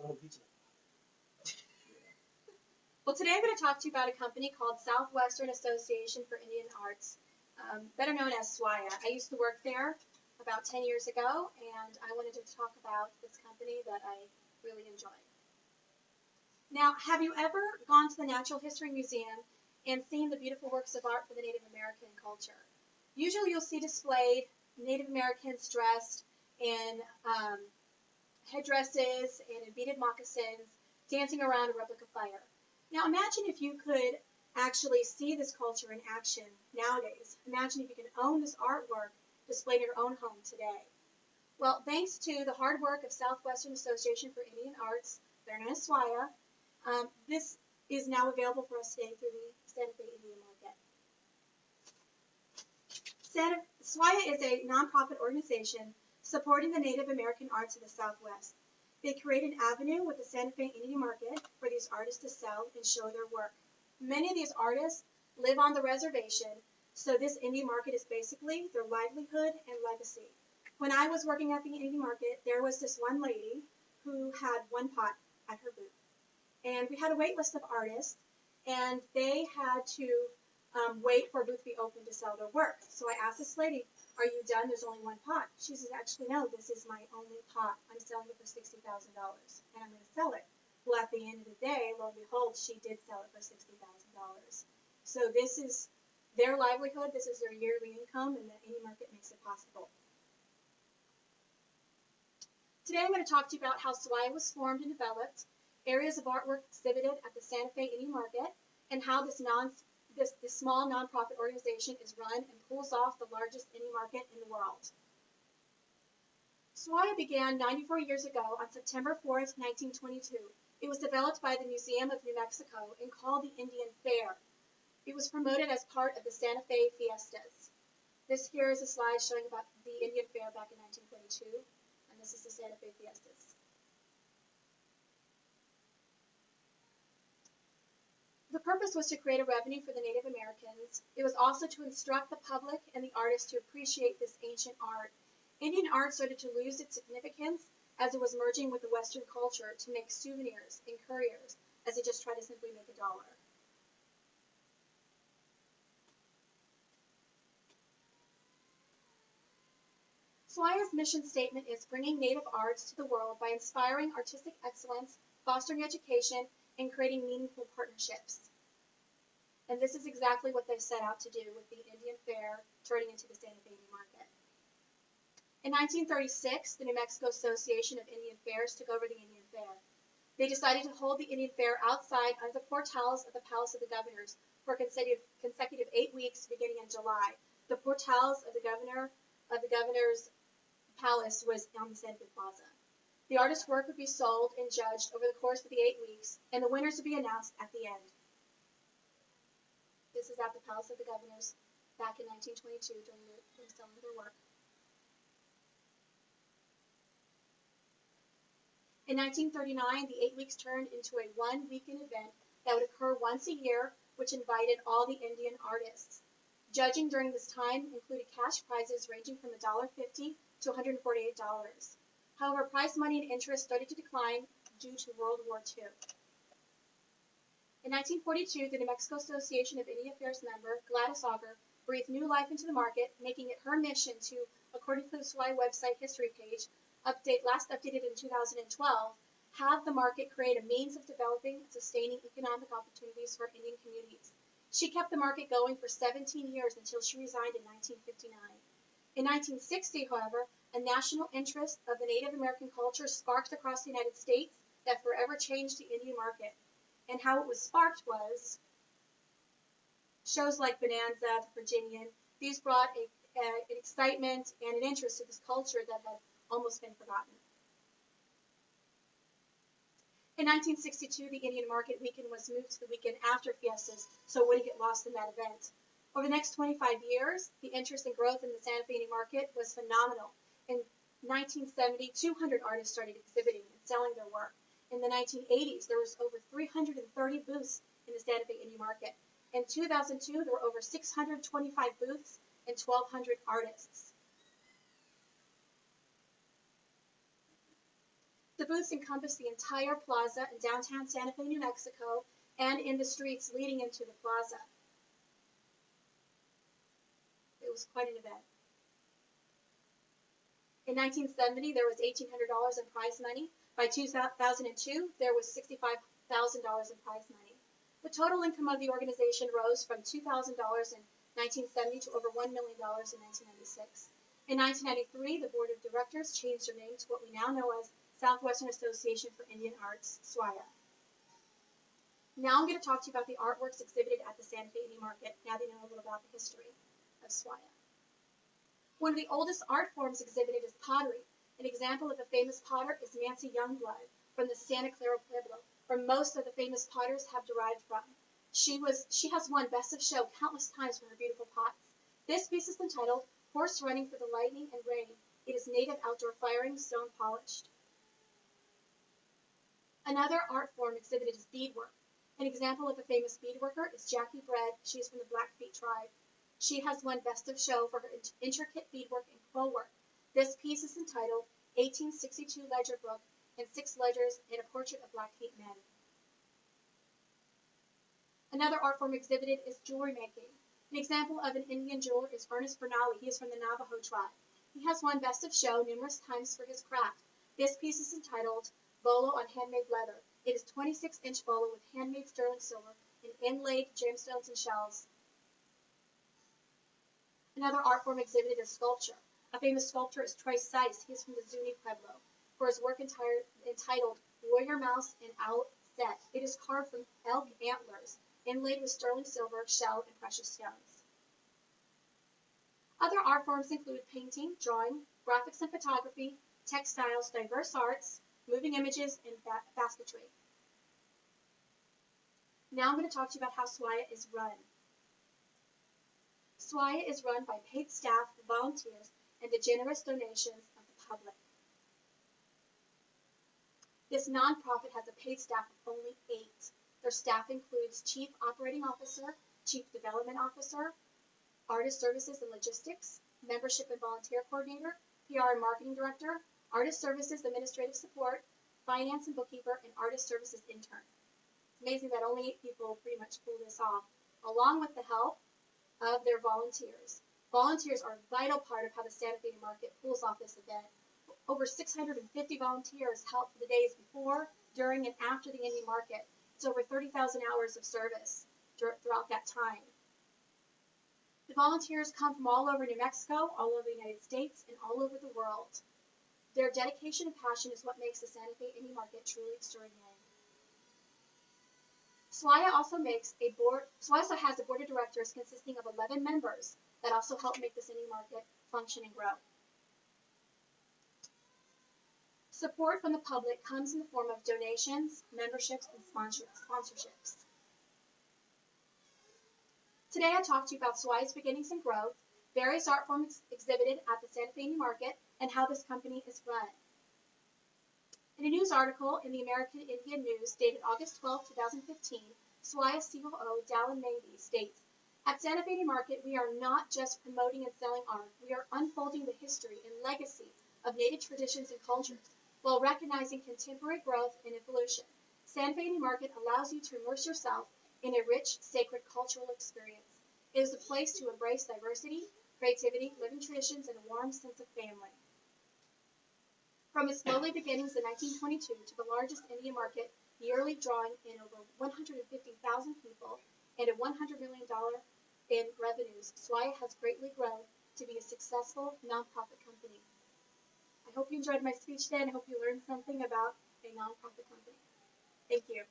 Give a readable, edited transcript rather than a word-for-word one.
Well, today I'm going to talk to you about a company called Southwestern Association for Indian Arts, better known as SWAIA. I used to work there about 10 years ago, and I wanted to talk about this company that I really enjoy. Now, have you ever gone to the Natural History Museum and seen the beautiful works of art for the Native American culture? Usually you'll see displayed Native Americans dressed in headdresses and in beaded moccasins, dancing around a replica fire. Now imagine if you could actually see this culture in action nowadays. Imagine if you could own this artwork displayed in your own home today. Well, thanks to the hard work of Southwestern Association for Indian Arts, better known as SWAIA, this is now available for us today through the Santa Fe Indian Market. SWAIA is a nonprofit organization supporting the Native American arts of the Southwest. They create an avenue with the Santa Fe Indian Market for these artists to sell and show their work. Many of these artists live on the reservation, so this Indian Market is basically their livelihood and legacy. When I was working at the Indian Market, there was this one lady who had one pot at her booth. And we had a wait list of artists, and they had to wait for a booth to be open to sell their work. So I asked this lady, "Are you done? There's only one pot." She says, "Actually, no, this is my only pot. I'm selling it for $60,000, and I'm going to sell it." Well, at the end of the day, lo and behold, she did sell it for $60,000. So this is their livelihood. This is their yearly income, and the Indian Market makes it possible. Today I'm going to talk to you about how SWAIA was formed and developed, areas of artwork exhibited at the Santa Fe Indian Market, and how this small nonprofit organization is run and pulls off the largest Indian Market in the world. SWAIA began 94 years ago on September 4th, 1922. It was developed by the Museum of New Mexico and called the Indian Fair. It was promoted as part of the Santa Fe Fiestas. This here is a slide showing about the Indian Fair back in 1922, and this is the Santa Fe Fiestas. The purpose was to create a revenue for the Native Americans. It was also to instruct the public and the artists to appreciate this ancient art. Indian art started to lose its significance as it was merging with the Western culture to make souvenirs and couriers, as it just tried to simply make a dollar. SWAIA's mission statement is bringing Native arts to the world by inspiring artistic excellence, fostering education, and creating meaningful partnerships. And this is exactly what they set out to do with the Indian Fair turning into the Santa Fe Indian Market. In 1936, the New Mexico Association of Indian Fairs took over the Indian Fair. They decided to hold the Indian Fair outside under the portals of the Palace of the Governors for consecutive 8 weeks beginning in July. The portals of the governor's palace was on the Santa Fe Plaza. The artist's work would be sold and judged over the course of the 8 weeks, and the winners would be announced at the end. This is at the Palace of the Governors back in 1922 during them selling their work. In 1939, the 8 weeks turned into a one-weekend event that would occur once a year, which invited all the Indian artists. Judging during this time included cash prizes ranging from $1.50 to $148. However, prize money and interest started to decline due to World War II. In 1942, the New Mexico Association of Indian Affairs member, Gladys Auger, breathed new life into the market, making it her mission to, according to the SWAIA website history page, last updated in 2012, have the market create a means of developing and sustaining economic opportunities for Indian communities. She kept the market going for 17 years until she resigned in 1959. In 1960, however, a national interest of the Native American culture sparked across the United States that forever changed the Indian market. And how it was sparked was shows like Bonanza, The Virginian. These brought an excitement and an interest to this culture that had almost been forgotten. In 1962, the Indian Market Weekend was moved to the weekend after Fiestas, so it wouldn't get lost in that event. Over the next 25 years, the interest and growth in the Santa Fe Indian Market was phenomenal. In 1970, 200 artists started exhibiting and selling their work. In the 1980s, there was over 330 booths in the Santa Fe Indian Market. In 2002, there were over 625 booths and 1,200 artists. The booths encompassed the entire plaza in downtown Santa Fe, New Mexico, and in the streets leading into the plaza. It was quite an event. In 1970, there was $1,800 in prize money. By 2002, there was $65,000 in prize money. The total income of the organization rose from $2,000 in 1970 to over $1 million in 1996. In 1993, the board of directors changed their name to what we now know as Southwestern Association for Indian Arts, SWAIA. Now I'm going to talk to you about the artworks exhibited at the Santa Fe Indie Market, now that you know a little about the history of SWAIA. One of the oldest art forms exhibited is pottery. An example of a famous potter is Nancy Youngblood from the Santa Clara Pueblo, where most of the famous potters have derived from. She has won Best of Show countless times for her beautiful pots. This piece is entitled Horse Running for the Lightning and Rain. It is native outdoor firing, stone polished. Another art form exhibited is beadwork. An example of a famous beadworker is Jackie Bread. She is from the Blackfeet tribe. She has won Best of Show for her intricate beadwork and quill work. This piece is entitled 1862 Ledger Book and 6 ledgers and a portrait of Blackfeet men. Another art form exhibited is jewelry making. An example of an Indian jeweler is Ernest Bernali. He is from the Navajo tribe. He has won Best of Show numerous times for his craft. This piece is entitled Bolo on Handmade Leather. It is 26-inch bolo with handmade sterling silver and inlaid gemstones and shells. Another art form exhibited is sculpture. A famous sculptor is Troy Seiss. He is from the Zuni Pueblo. For his work entitled Warrior Mouse and Owl Set, it is carved from elk antlers, inlaid with sterling silver, shell, and precious stones. Other art forms include painting, drawing, graphics and photography, textiles, diverse arts, moving images, and basketry. Now I'm going to talk to you about how SWAIA is run. SWAIA is run by paid staff, volunteers, and the generous donations of the public. This nonprofit has a paid staff of only 8. Their staff includes Chief Operating Officer, Chief Development Officer, Artist Services and Logistics, Membership and Volunteer Coordinator, PR and Marketing Director, Artist Services Administrative Support, Finance and Bookkeeper, and Artist Services Intern. It's amazing that only 8 people pretty much pull this off, along with the help of their volunteers. Volunteers are a vital part of how the Santa Fe Market pulls off this event. Over 650 volunteers help for the days before, during, and after the Indian Market. It's over 30,000 hours of service throughout that time. The volunteers come from all over New Mexico, all over the United States, and all over the world. Their dedication and passion is what makes the Santa Fe Indie Market truly extraordinary. SWAIA also has a board of directors consisting of 11 members that also help make this Indie Market function and grow. Support from the public comes in the form of donations, memberships, and sponsorships. Today I talked to you about SWAIA's beginnings and growth, various art forms exhibited at the Santa Fe Indie Market, and how this company is run. In a news article in the American Indian News dated August 12, 2015, SWAIA COO Dallin Mabey states, "At Santa Fe Indie Market, we are not just promoting and selling art, we are unfolding the history and legacy of Native traditions and cultures, while recognizing contemporary growth and evolution. Santa Fe Indie Market allows you to immerse yourself in a rich, sacred cultural experience. It is a place to embrace diversity, creativity, living traditions, and a warm sense of family." From its lowly beginnings in 1922 to the largest Indian market, yearly drawing in over 150,000 people and a $100 million in revenues, SWAIA has greatly grown to be a successful nonprofit company. I hope you enjoyed my speech today, and I hope you learned something about a nonprofit company. Thank you.